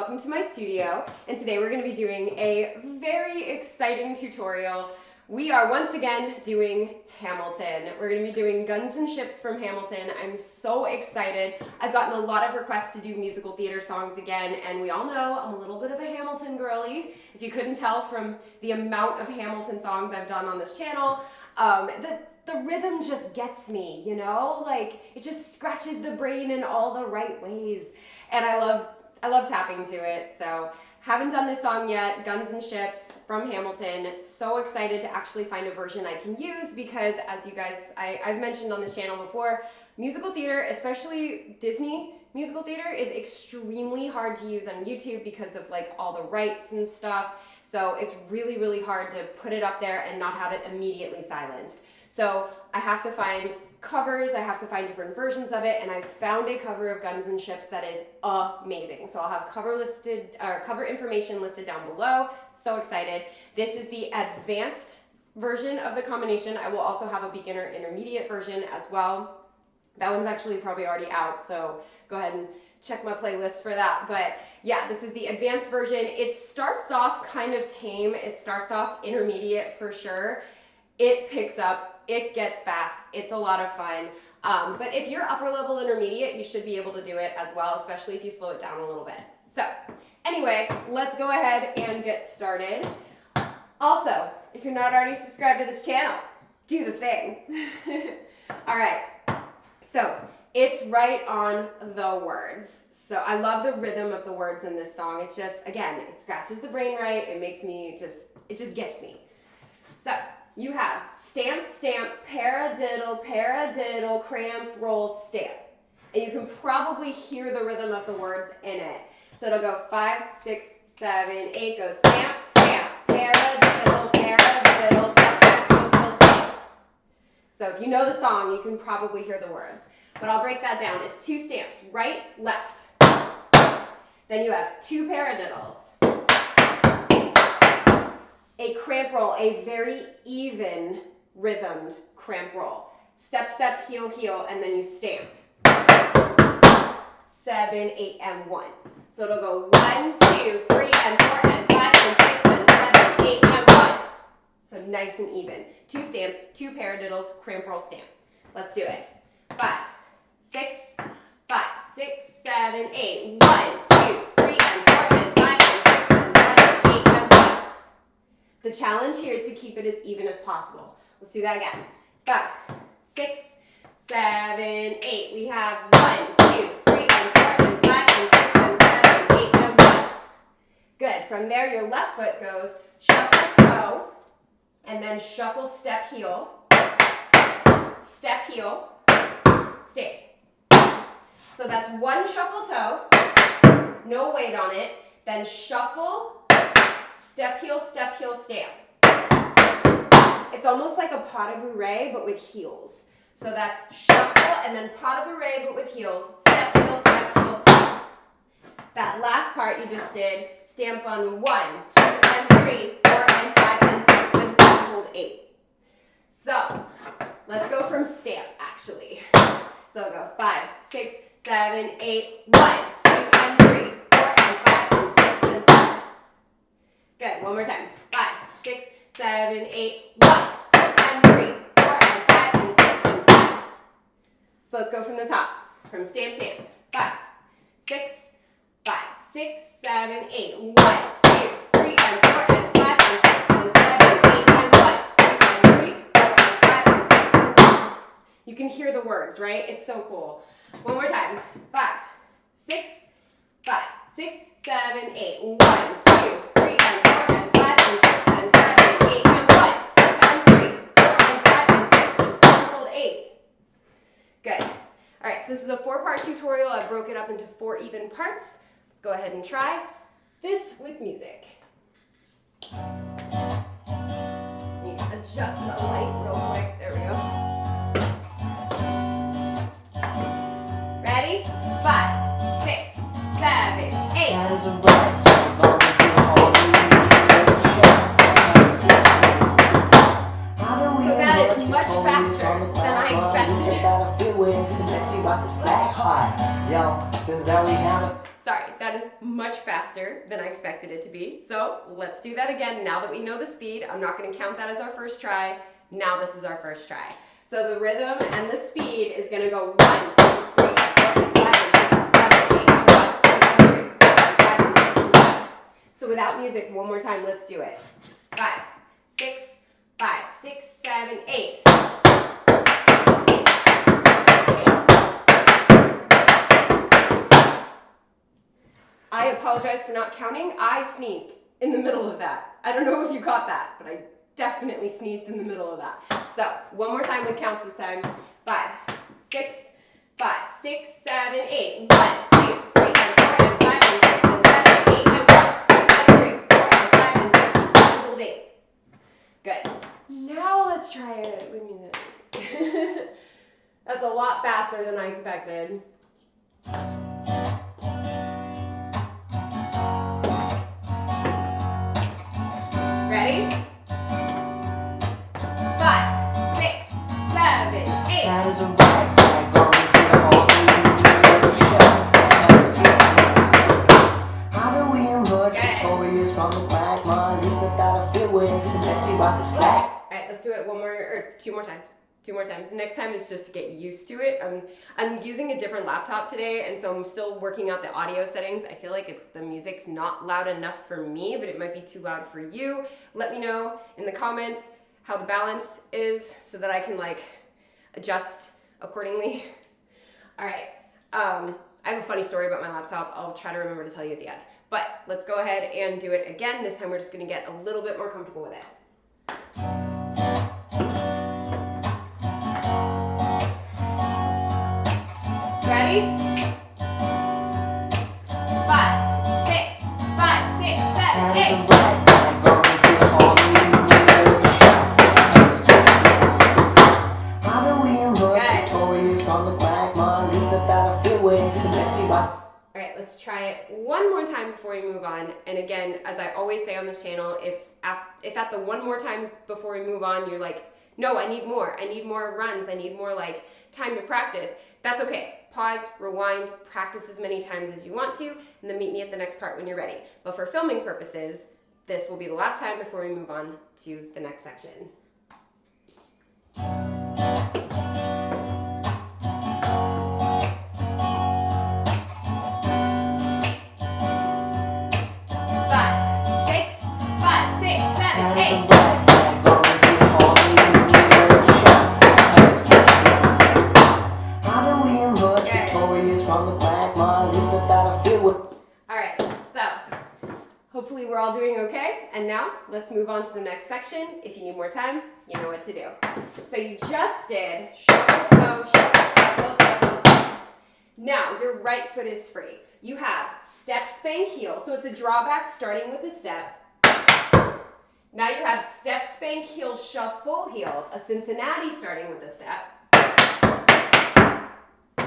welcome to my studio, and today we're going to be doing a very exciting tutorial. We are once again doing Hamilton. We're going to be doing Guns and Ships from Hamilton. I'm so excited. I've gotten a lot of requests to do musical theater songs again, and we all know I'm a little bit of a Hamilton girly. If you couldn't tell from the amount of Hamilton songs I've done on this channel, the rhythm just gets me, you know? Like, it just scratches the brain in all the right ways. And I love tapping to it. So haven't done this song yet, Guns and Ships from Hamilton. So excited to actually find a version I can use because, as you guys, I've mentioned on this channel before, musical theater, especially Disney musical theater, is extremely hard to use on YouTube because of like all the rights and stuff. So it's really, really hard to put it up there and not have it immediately silenced. So I have to find covers, I have to find different versions of it, and I found a cover of Guns and Ships that is amazing. So I'll have cover information listed down below. So excited. This is the advanced version of the combination. I will also have a beginner intermediate version as well. That one's actually probably already out, so go ahead and check my playlist for that. But yeah, this is the advanced version. It starts off kind of tame. It starts off intermediate for sure. It picks up, it gets fast, it's a lot of fun. But if you're upper level intermediate, you should be able to do it as well, especially if you slow it down a little bit. So anyway, let's go ahead and get started. Also, if you're not already subscribed to this channel, do the thing. All right, so it's right on the words. So I love the rhythm of the words in this song. It just, again, it scratches the brain right. It makes me it just gets me. So you have stamp, stamp, paradiddle, paradiddle, cramp, roll, stamp. And you can probably hear the rhythm of the words in it. So it'll go 5, 6, 7, 8, go stamp, stamp, paradiddle, paradiddle, stamp, stamp, heel, stamp. So if you know the song, you can probably hear the words. But I'll break that down. It's 2 stamps, right, left. Then you have 2 paradiddles. A cramp roll, a very even rhythmed cramp roll. Step, step, heel, heel, and then you stamp. 7, 8, and 1. So it'll go 1, 2, 3, and 4, and 5, and 6, and 7, 8, and 1. So nice and even. 2 stamps, 2 paradiddles, cramp roll, stamp. Let's do it. 5, 6, 5, 6, 7, 8. 1, 2, 3, and 4, and 5, and 6, and 7, 8, and 1. The challenge here is to keep it as even as possible. Let's do that again. 5, 6, 7, 8. We have 1, 2, 3, and 4, and 5, and 6, and 7, 8, and 1. Good. From there, your left foot goes shuffle toe, and then shuffle step heel, stamp. So that's 1 shuffle toe, no weight on it, then shuffle, step heel, stamp. It's almost like a pas de bourrée, but with heels. So that's shuffle and then pas de bourrée, but with heels, step heel, stamp. That last part you just did, stamp on 1, 2, and 3, 4, and 5, and 6, and 7, hold 8. So let's go from stamp, actually. So I'll go 5, 6, 7, 8, 1, 2, and 3, 4, and 5, and 6, and 7. Good, one more time. 5, 6, 7, 8, 1, 2, and 3, 4, and 5, and 6, and 7. So let's go from the top. From stamp, stamp. 5, 6, 5, 6, 7, 8, 1, 2, 3, and 4, and 5, and 6, and 7, 8, and 1, 2, and 3, 4, and 5, and 6, and 7. You can hear the words, right? It's so cool. One more time. 5, 6, 5, 6, 7, 8, 1, 2, 3, and 4, and 5, and 6, and 7, 8, and 1, 2, and 3, 4, and 5, and 6, and 7, hold 8. Good. All right, so this is a 4-part tutorial. I broke it up into 4 even parts. Let's go ahead and try this with music. Let me adjust the light real quick. There we go. Ready? 5, 6, 7, 8. So that is much faster than I expected. So sorry, that is much faster than I expected it to be. So let's do that again. Now that we know the speed, I'm not gonna count that as our first try. Now this is our first try. So the rhythm and the speed is gonna go 1, 2, 3, 4, 5, 6, 7, 8, 1, 2, 3, 4, 5, 6, 7. So without music, one more time, let's do it. 5, 6, 5, 6, 7, 8. I apologize for not counting. I sneezed in the middle of that. I don't know if you caught that, but I definitely sneezed in the middle of that. So one more time with counts this time. 5, 6, 5, 6, 7, 8. 1, 2, 3, and 4, and 5, and 6, and 7, 8, and 1, 2, 3, 4, and 5, and 6, and 7, hold 8. Good. Now let's try it with music. That's a lot faster than I expected. Ready? 5, 6, 7, 8. That is a right tag going to the whole show. How do we emerge victorious from the black mud in the battlefield with the Betsy Ross's flag? Alright, let's do it two more times. Two more times. The next time is just to get used to it. I'm using a different laptop today, and so I'm still working out the audio settings. I feel like the music's not loud enough for me, but it might be too loud for you. Let me know in the comments how the balance is so that I can like adjust accordingly. Alright, I have a funny story about my laptop. I'll try to remember to tell you at the end. But let's go ahead and do it again. This time we're just gonna get a little bit more comfortable with it. Ready? 5, 6, 5, 6, 7, 8. How do we emerge victorious from the black mud in the battlefield with the Betsy Ross? Alright, let's try it one more time before we move on. And again, as I always say on this channel, if at the one more time before we move on, you're like, no, I need more runs, I need more like time to practice, that's okay. Pause, rewind, practice as many times as you want to, and then meet me at the next part when you're ready. But for filming purposes, this will be the last time before we move on to the next section. 5, 6, 5, 6, 7, 8. Hopefully we're all doing okay, and now let's move on to the next section. If you need more time, you know what to do. So you just did shuffle toe, shuffle step. Now your right foot is free. You have step, spank, heel. So it's a drawback starting with a step. Now you have step, spank, heel, shuffle, heel. A Cincinnati starting with a step.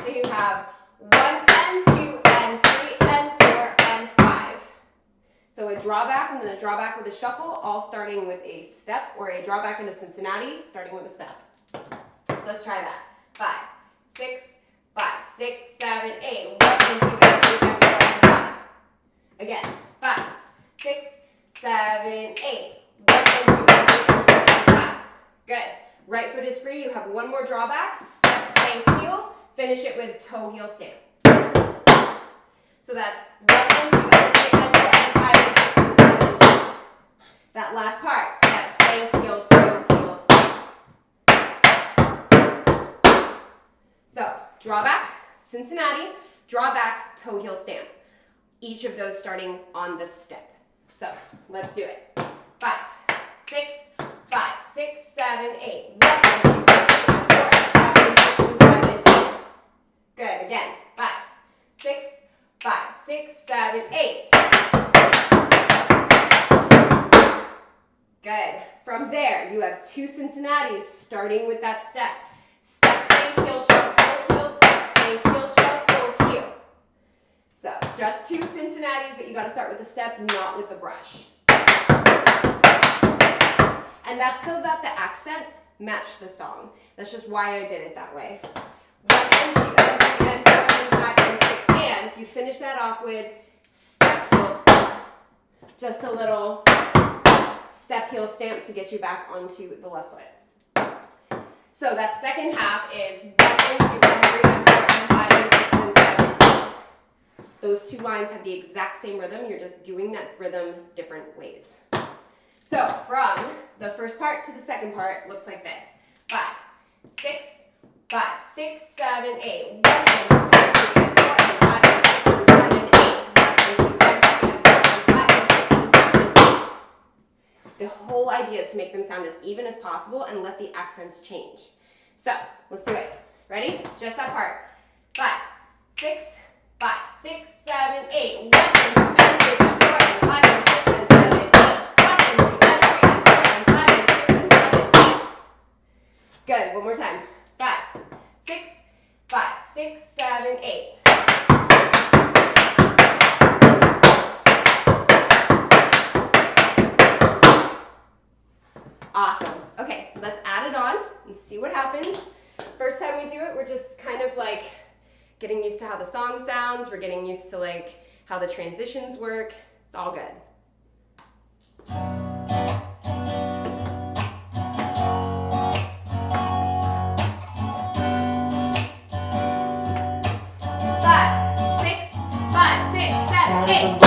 So you have 1 and 2 and 3 and 4 and 5. So a drawback and then a drawback with a shuffle, all starting with a step, or a drawback and a Cincinnati, starting with a step. So let's try that. 5, 6, 5, 6, 7, 8. 1 and 2 and 3 and 4 and 5. Again. 5, 6, 7, 8. 1 and 2 and 3 and 4 and 5. Good. Right foot is free. You have one more drawback. Step, spank, heel. Finish it with toe, heel, stamp. So that's 1 and 2 and 3 and 4 and 5 and 6 and 7. That last part. Step, spank, heel, toe, heel, stamp. So drawback, Cincinnati, drawback, toe, heel, stamp. Each of those starting on the step. So let's do it. 5, 6, 5, 6, 7, 8. 1 and 2 and 3 and 4 and 5 and 6 and 7. Good. Again. 5, 6, 5, 6, 7, 8. Good. From there, you have 2 Cincinnatis starting with that step. Step, spank, heel, shuffle, heel, step, spank, heel, shuffle, heel. So just 2 Cincinnati's, but you got to start with the step, not with the brush. And that's so that the accents match the song. That's just why I did it that way. 1 and 2 and 3 and 4 and 5 and 6 and you finish that off with step, heel, step. Just a little step, heel, stamp to get you back onto the left foot. So that second half is 1 and 2 and 3 and 4 and 5 and 6 and 7. Those two lines have the exact same rhythm. You're just doing that rhythm different ways. So from the first part to the second part looks like this. 5, 6, 5, 6, 7, 8. 1 and 2 and 3 and 4 and 5 and 6 and 7, 8. 1 and 2 and 3 and 4 and 5 and 6 and 7. The whole idea is to make them sound as even as possible and let the accents change. So let's do it. Ready? Just that part. 5, 6, 5, 6, 7, 8. 1 and 2 and 3 and 4 and 5 and 6 and 7, 8. 1 and 2 and 3 and 4 and 5 and 6 and 7, 8. Good. One more time. 5, 6, 5, 6, 7, 8. Awesome. Okay, let's add it on and see what happens. First time we do it, we're just kind of like getting used to how the song sounds. We're getting used to like how the transitions work. It's all good. 5, 6, 5, 6, 7, 8.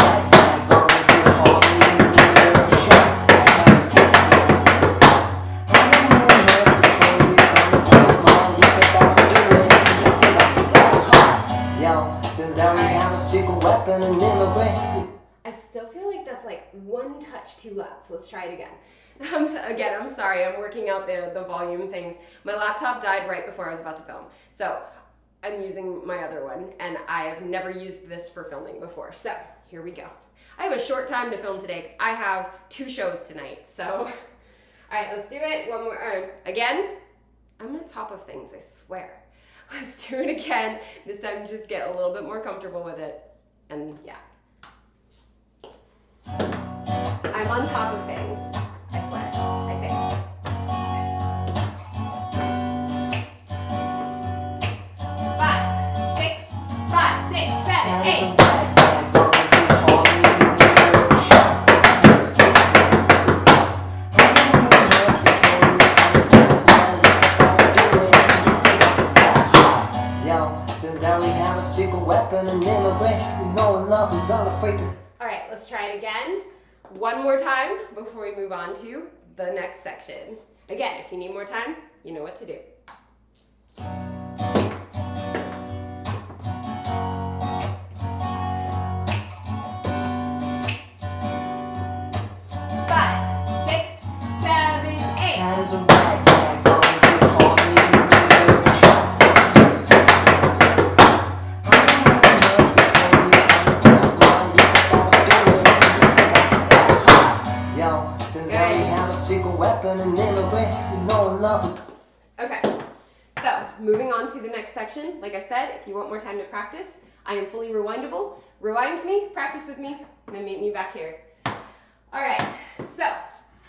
I still feel like that's like one touch too loud, so let's try it again. I'm sorry, I'm working out the volume things. My laptop died right before I was about to film, so I'm using my other one, and I have never used this for filming before, so here we go. I have a short time to film today because I have 2 shows tonight, so all right, let's do it one more. Again, I'm on top of things, I swear. Let's do it again. This time just get a little bit more comfortable with it. And yeah. I'm on top of things, I swear, I think. 5, 6, 5, 6, 7, 8. All right, let's try it again. One more time before we move on to the next section. Again, if you need more time, you know what to do. 5, 6, 7, 8. Okay, so moving on to the next section. Like I said, if you want more time to practice, I am fully rewindable. Rewind me, practice with me, and then meet me back here. All right, so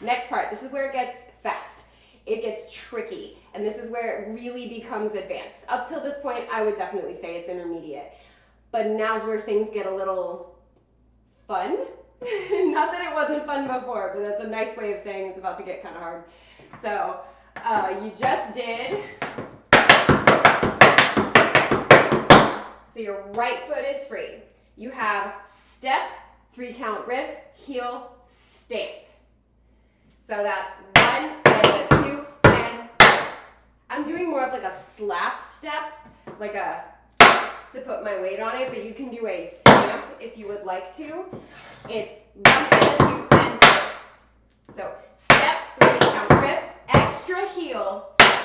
next part. This is where it gets fast. It gets tricky, and this is where it really becomes advanced. Up till this point, I would definitely say it's intermediate. But now's where things get a little fun. Not that it wasn't fun before, but that's a nice way of saying it's about to get kind of hard. So you just did. So your right foot is free. You have step, 3 count riff, heel, stamp. So that's 1 and 2 and 4. I'm doing more of like a slap step, like a to put my weight on it, but you can do a stamp if you would like to. It's 1 and 2 and 4. So step, 3 count riff, extra heel, step.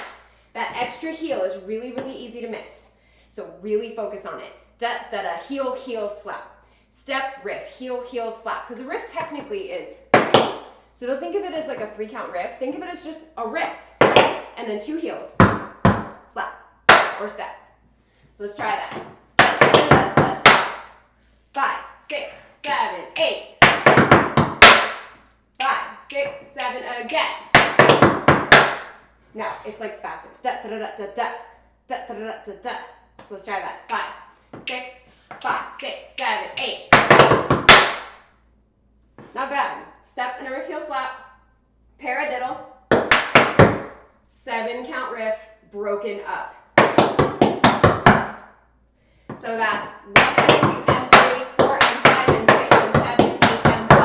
That extra heel is really, really easy to miss. So really focus on it. Da, heel, heel, slap. Step, riff, heel, heel, slap. Because a riff technically is. So don't think of it as like a 3 count riff. Think of it as just a riff. And then 2 heels. Slap or step. So let's try that. 5, 6, 7, 8. 5, 6, 7, again. Now it's like faster. Da da da da da da da da da da. So let's try that. 5, 6, 5, 6, 7, 8. Not bad. Step and a riff heel slap. Paradiddle. 7 count riff broken up. So that's 1 and 2 and 3, 4 and 5 and 6 and 7, 8 and 1.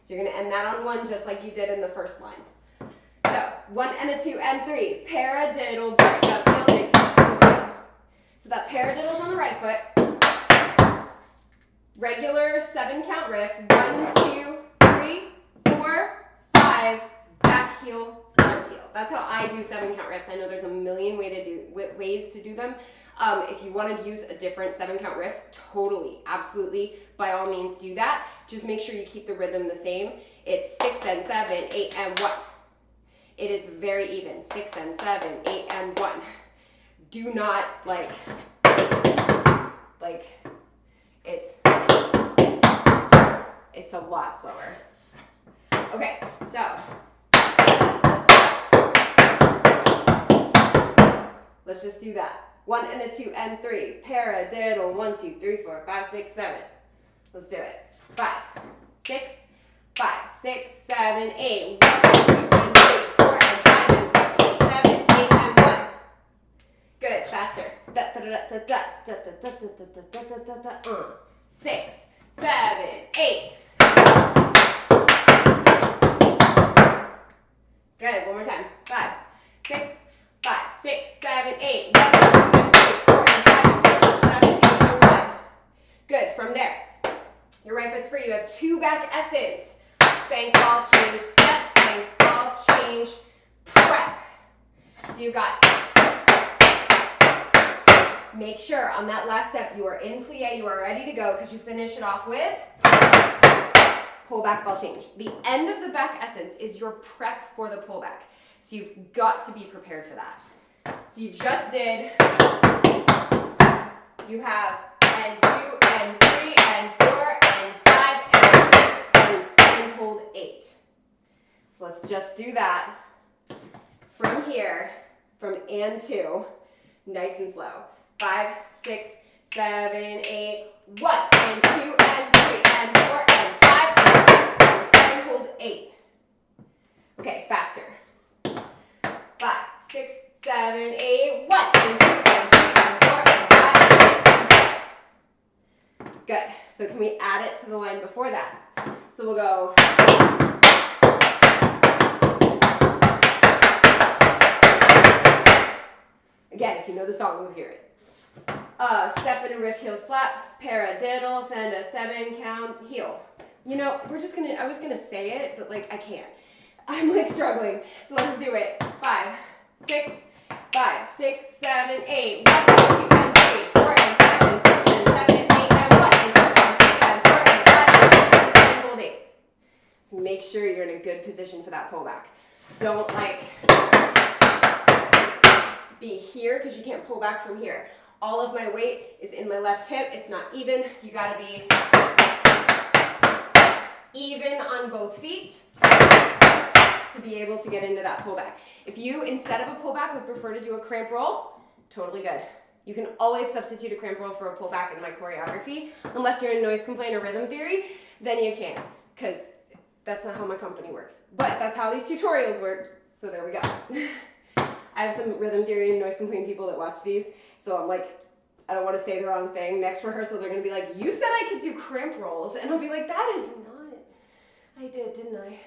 So you're going to end that on 1 just like you did in the first line. So 1 and a 2 and 3. Paradiddle, brush up, heel dig, step. So that paradiddle's on the right foot. Regular 7 count riff. 1, 2, 3, 4, 5. Back heel, front heel. That's how I do 7 count riffs. I know there's a million ways to do them. If you wanted to use a different 7 count riff, totally, absolutely, by all means do that. Just make sure you keep the rhythm the same. It's 6 and 7, 8 and 1. It is very even. 6 and 7, 8 and 1. Do not like it's a lot slower. Okay, so let's just do that. 1 and a 2 and 3. Paradiddle. 1, 2, 3, 4, 5, 6, 7. Let's do it. 5, 6, 5, 6, 7, 8. 1, 2, and 3, 4, and 5, and 6, and 7, 8, and 1. Good. Faster. 6, 7, 8. Good. One more time. 5, 6, 5, 6, 7, 8. 1, 2, and 3, 4, and 5, and 6, and 7, 8, and 1. Good. From there, your right foot's free. You have 2 back S's. Spank, ball, change, step, spank, ball, change, prep. So you got, make sure on that last step you are in plie, you are ready to go because you finish it off with pull back, ball change. The end of the back essence is your prep for the pullback. So you've got to be prepared for that. So you just did, you have and 2 and 3 and 4 and 5 and 6 and 7, hold 8. So let's just do that from here, from and 2, nice and slow. 5, 6, 7, 8, 1 and 2 and 3 and 4 and 5 and 6 and 7, hold 8. Okay, faster. 5, 6, 7, 8, 1 and 2 and 3 and 4 and 5 and 6 and 7. Good. So can we add it to the line before that? So we'll go. Again, if you know the song, you'll hear it. Step and a riff, heel slaps, paradiddle, send a 7 count, heel. You know, I was gonna say it, but like I can't. I'm like struggling. So let's do it. 5, 6, 5, 6, 7, 8. 1, 2, and 3, 4 and 5 and 6 and 7, 8 and 1 and 2 and 3 and 4 and 5 and 6 and 7, hold 8. So make sure you're in a good position for that pullback. Don't like be here because you can't pull back from here. All of my weight is in my left hip. It's not even. You gotta be even on both feet to be able to get into that pullback. If you, instead of a pullback, would prefer to do a cramp roll, totally good. You can always substitute a cramp roll for a pullback in my choreography. Unless you're in noise complaint or rhythm theory, then you can, because that's not how my company works. But that's how these tutorials work, so there we go. I have some rhythm theory and noise complaint people that watch these, so I'm like, I don't want to say the wrong thing. Next rehearsal, they're going to be like, you said I could do cramp rolls. And I'll be like, that is not, I did, didn't I?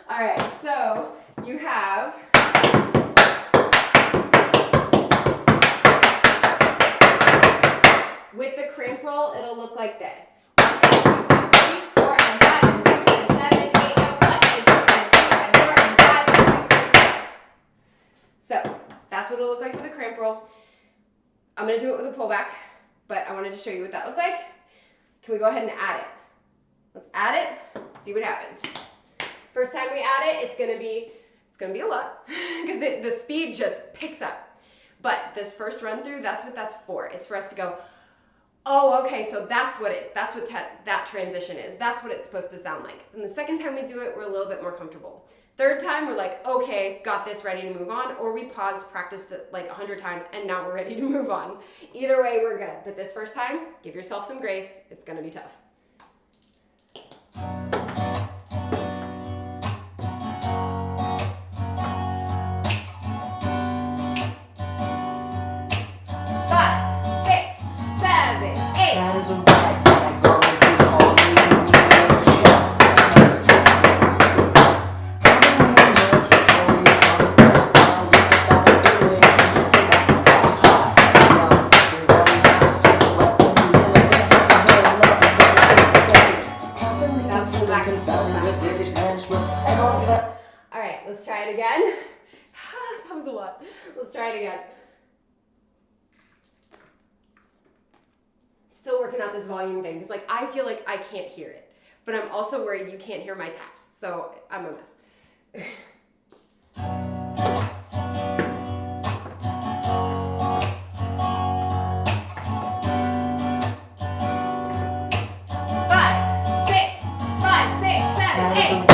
All right, so you have with the cramp roll, it'll look like this. 1, 2, 3, 4, and 5, and 6, and 7, 8, and 1, and 2, and 3, and 4, and 5, and 6, and 7. So that's what it'll look like with a cramp roll. I'm going to do it with a pullback, but I wanted to show you what that looked like. Can we go ahead and add it? Let's add it, see what happens. First time we add it, it's gonna be a lot because the speed just picks up. But this first run through, that's what that's for. It's for us to go, oh, okay, so that's what that transition is. That's what it's supposed to sound like. And the second time we do it, we're a little bit more comfortable. Third time, we're like, okay, got this, ready to move on, or we paused, practiced it like 100 times, and now we're ready to move on. Either way, we're good. But this first time, give yourself some grace. It's gonna be tough. 5, 6, 7, 8. That is a red flag going to all the All right, let's try it again. That was a lot. Let's try it again. Still working out this volume thing because, like, I feel like I can't hear it, but I'm also worried you can't hear my taps, so I'm a mess. 5, 6, 5, 6, 7, 8.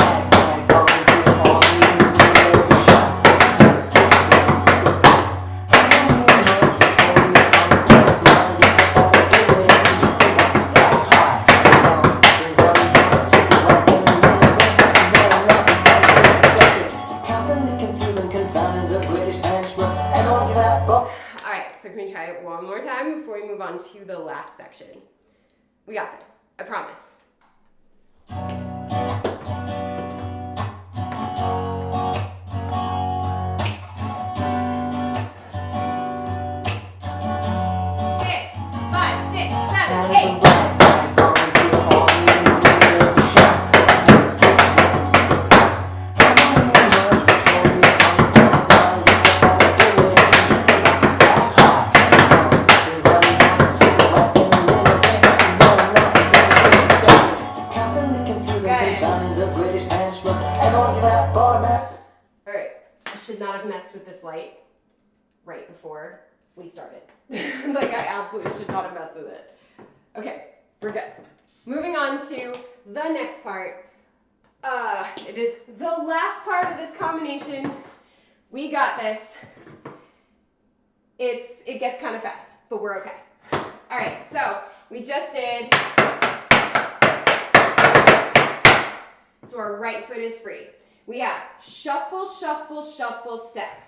So can we try it one more time before we move on to the last section? We got this, I promise. 6, 5, 6, 7, 8. Should not have messed with this light right before we started. Like, I absolutely should not have messed with it. Okay, we're good. Moving on to the next part. It is the last part of this combination. We got this. It gets kind of fast, but we're okay. All right, so we just did. So our right foot is free. We have shuffle, shuffle, shuffle, step.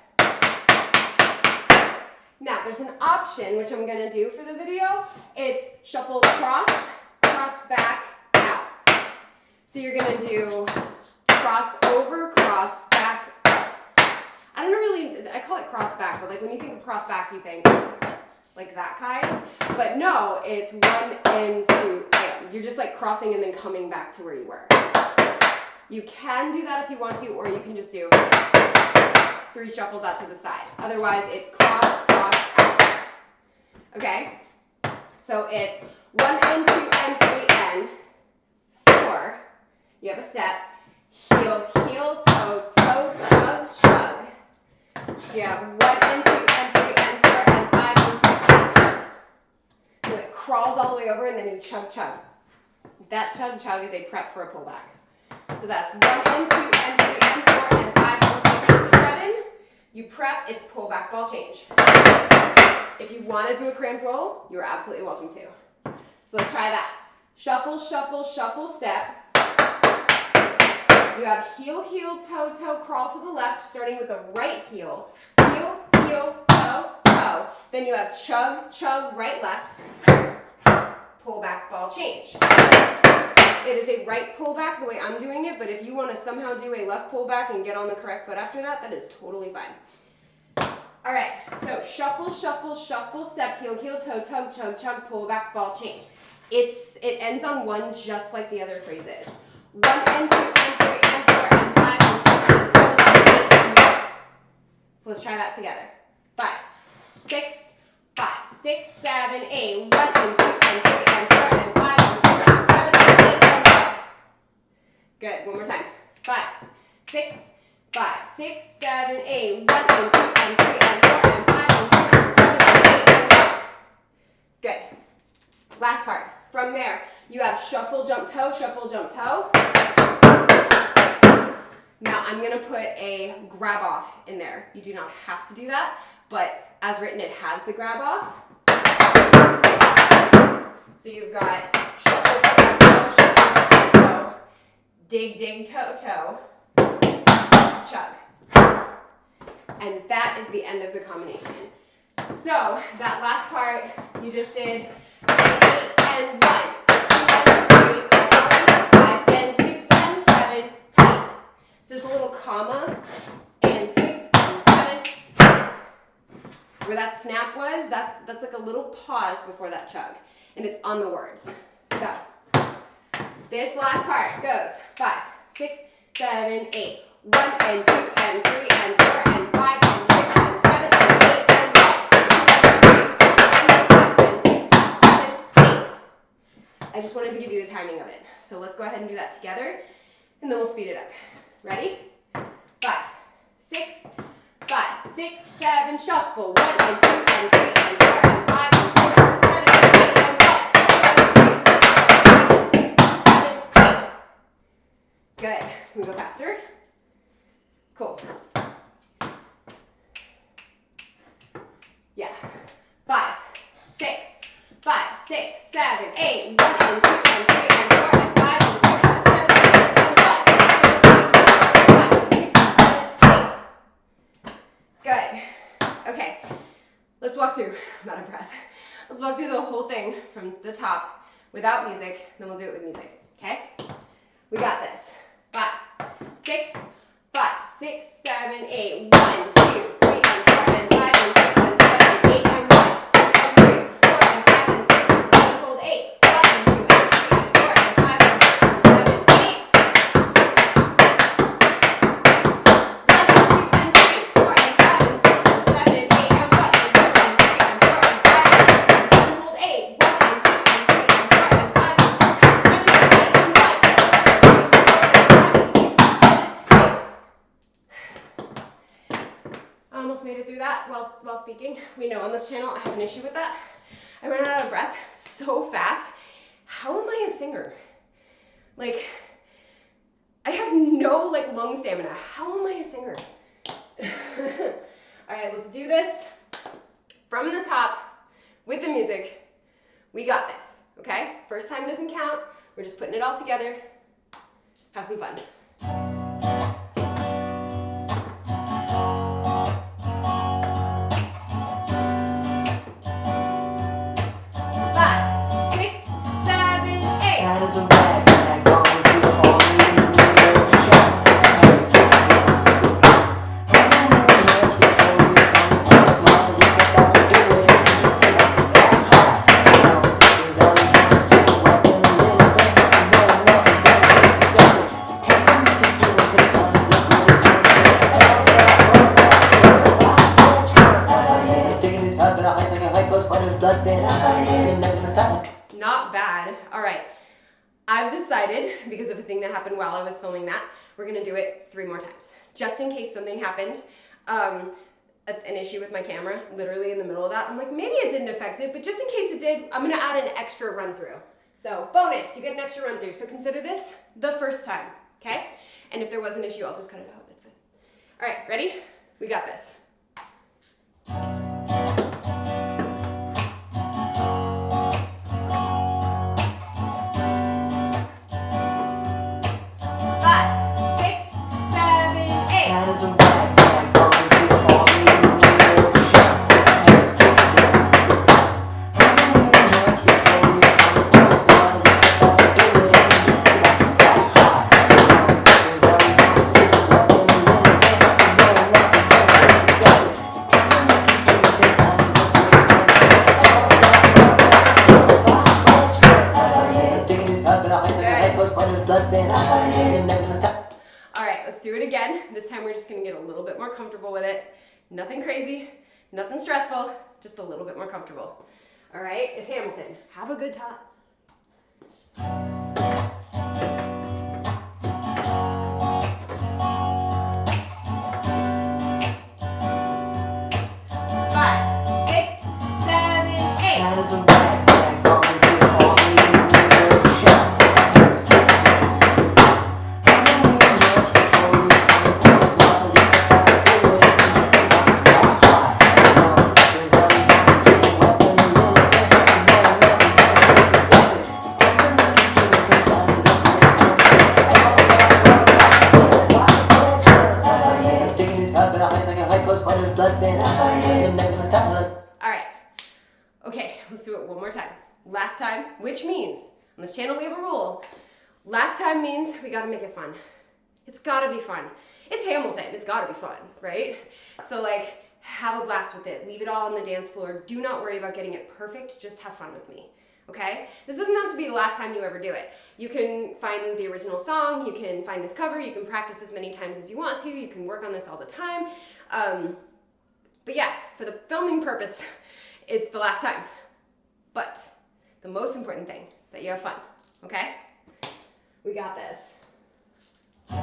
Now, there's an option, which I'm going to do for the video. It's shuffle, cross, cross, back, out. So you're going to do cross over, cross, back, out. I don't know really, I call it cross back, but like when you think of cross back, you think like that kind. But no, it's 1 and 2 and. You're just like crossing and then coming back to where you were. You can do that if you want to, or you can just do 3 shuffles out to the side. Otherwise, it's cross, cross, out. Okay? So it's 1 and 2 and 3 and 4. You have a step. Heel, heel, toe, toe, chug, chug. You have 1 and 2 and 3 and 4 and 5 and 6 and 7. So it crawls all the way over and then you chug, chug. That chug, chug is a prep for a pullback. So that's 1 and 2 and 3 and 4 and 5 and 6 and 7. You prep, it's pull back, ball change. If you want to do a cramp roll, you're absolutely welcome to. So let's try that. Shuffle, shuffle, shuffle, step. You have heel, heel, toe, toe, crawl to the left, starting with the right heel. Heel, heel, toe, toe. Then you have chug, chug, right, left. Pull back, ball change. It is a right pullback the way I'm doing it, but if you want to somehow do a left pullback and get on the correct foot after that, that is totally fine. All right, so shuffle, shuffle, shuffle, step, heel, heel, toe, tug, chug, chug, pull back, ball change. It ends on 1 just like the other phrases. 1 and 2 and 3 and 4 and 5 and 6 and 7 and 8 and 9. So let's try that together. 5, 6, 5, 6, 7, 8. 1 and 2 and 3 and 4 and 5 and 6 and 7 and 8 and 9. Good. One more time. 5, 6, 5, 6, 7, 8. 1 and 2 and 3 and 4 and 5 and 6 and 7 and 8 and 9. Good. Last part. From there, you have shuffle, jump, toe, shuffle, jump, toe. Now I'm gonna put a grab off in there. You do not have to do that, but as written, it has the grab off. So you've got shuffle, toe, dig, dig, toe, toe, chug. And that is the end of the combination. So that last part, you just did 8 and 1, 2 and 3, 4, 5 and 6 and 7, 8. So there's a little comma and 6 and 7. Where that snap was, that's like a little pause before that chug. And it's on the words. So this last part goes 5, 6, 7, 8. 1 and 2 and 3 and 4 and 5 and 6 and 7 and 8 and 1, 2 and 3 and 4 and 5 and 6 and 7, 8. I just wanted to give you the timing of it. So let's go ahead and do that together, and then we'll speed it up. Ready? 5, 6, 5, 6, 7, shuffle. 1 and 2 and 3 and 4 and 5 and 6 and 7 and 8 and 1, 2 and 3 and 6 and 7, 8. Good. Can we go faster? Cool. Yeah. 5, 6, 5, 6, 7, 8. 1 and 2 and 3 and 4 and 5 and 6 and 7 and 8 and 1, 2 and 3 and 4 and 5 and 6 and 7, 8. Good. Okay. Let's walk through. I'm out of breath. Let's walk through the whole thing from the top without music. Then we'll do it with music. Okay? We got this. 5, 6, 5, 6, 7, 8. 1, 2, 3 and 4 and 5 and 6 and 7 and 8 and 1, 2 and 3, 4 and 5 and 6 and 7. Hold 8. 1 and 2 and 3 and 4 and 5 and 6 and 7 and 8. 1 and 2 and 3, 4 and 5 and 6 and 7 and 8 and 1 and 2 and 3 and 4 and 5 and 6 and 7. Hold 8. 1 and 2 and 3 and 4 and 5 and 6 and 7 and 8 and 1, 2 and 3 and 4 and 5 and 6 and 7 and 8. I almost made it through that while speaking. We know on this channel I have an issue with that. I ran out of breath so fast. How am I a singer? Like, I have no lung stamina. How am I a singer? All right, let's do this from the top with the music. We got this, okay? First time doesn't count. We're just putting it all together. Have some fun. 5, 6, 7, 8. That is a red flag going through the hole in the window shut. Not bad. All right. I've decided, because of a thing that happened while I was filming that, we're going to do it 3 more times. Just in case something happened. An issue with my camera, literally in the middle of that. I'm like, maybe it didn't affect it, but just in case it did, I'm going to add an extra run through. So bonus, you get an extra run through. So consider this the first time, okay? And if there was an issue, I'll just cut it out. It's fine. All right, ready? We got this. 5, 6, 7, 8. That is a red flag going through the hole in the window shut. All right, let's do it again. This time we're just gonna get a little bit more comfortable with it. Nothing crazy, nothing stressful, just a little bit more comfortable. All right, it's Hamilton. Have a good time. 5, 6, 7, 8. That is a red flag going through the hole in the window shut. hot, but I like a high close spiders, blood stand up. I'm never gonna stop. All right. Okay, let's do it one more time. Last time, which means on this channel we have a rule. Last time means we gotta make it fun. It's gotta be fun. It's Hamilton, it's gotta be fun, right? So like, have a blast with it. Leave it all on the dance floor. Do not worry about getting it perfect, just have fun with me, okay? This doesn't have to be the last time you ever do it. You can find the original song, you can find this cover, you can practice as many times as you want to, you can work on this all the time. But yeah, for the filming purpose, it's the last time. But the most important thing is that you have fun, okay? We got this. 5,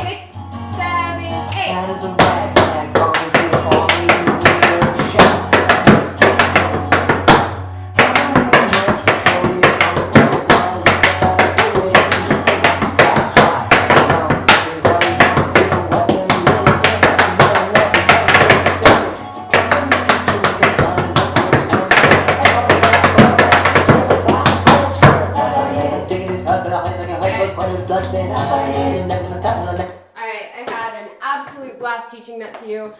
6, 7, 8. That is a red flag, going to the army, you will shout. Alright, I had an absolute blast teaching that to you.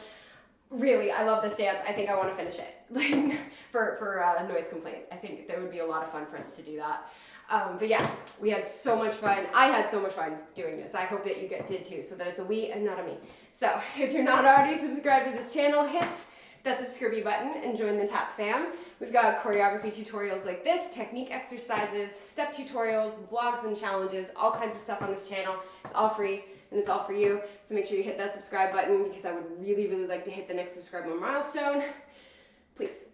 Really, I love this dance. I think I want to finish it. Like, for noise complaint. I think that would be a lot of fun for us to do that. But yeah, we had so much fun. I had so much fun doing this. I hope that you did too, so that it's a we and not a me. So, if you're not already subscribed to this channel, hit that subscribe button and join the TAP fam. We've got choreography tutorials like this, technique exercises, step tutorials, vlogs and challenges, all kinds of stuff on this channel. It's all free and it's all for you. So make sure you hit that subscribe button because I would really, really like to hit the next subscribe milestone. Please.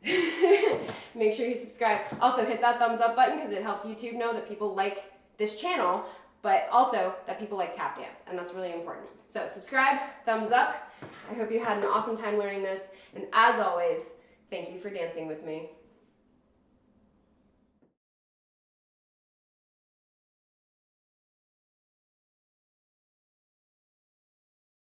Make sure you subscribe. Also hit that thumbs up button because it helps YouTube know that people like this channel, but also that people like tap dance, and that's really important. So subscribe, thumbs up. I hope you had an awesome time learning this, and as always, thank you for dancing with me.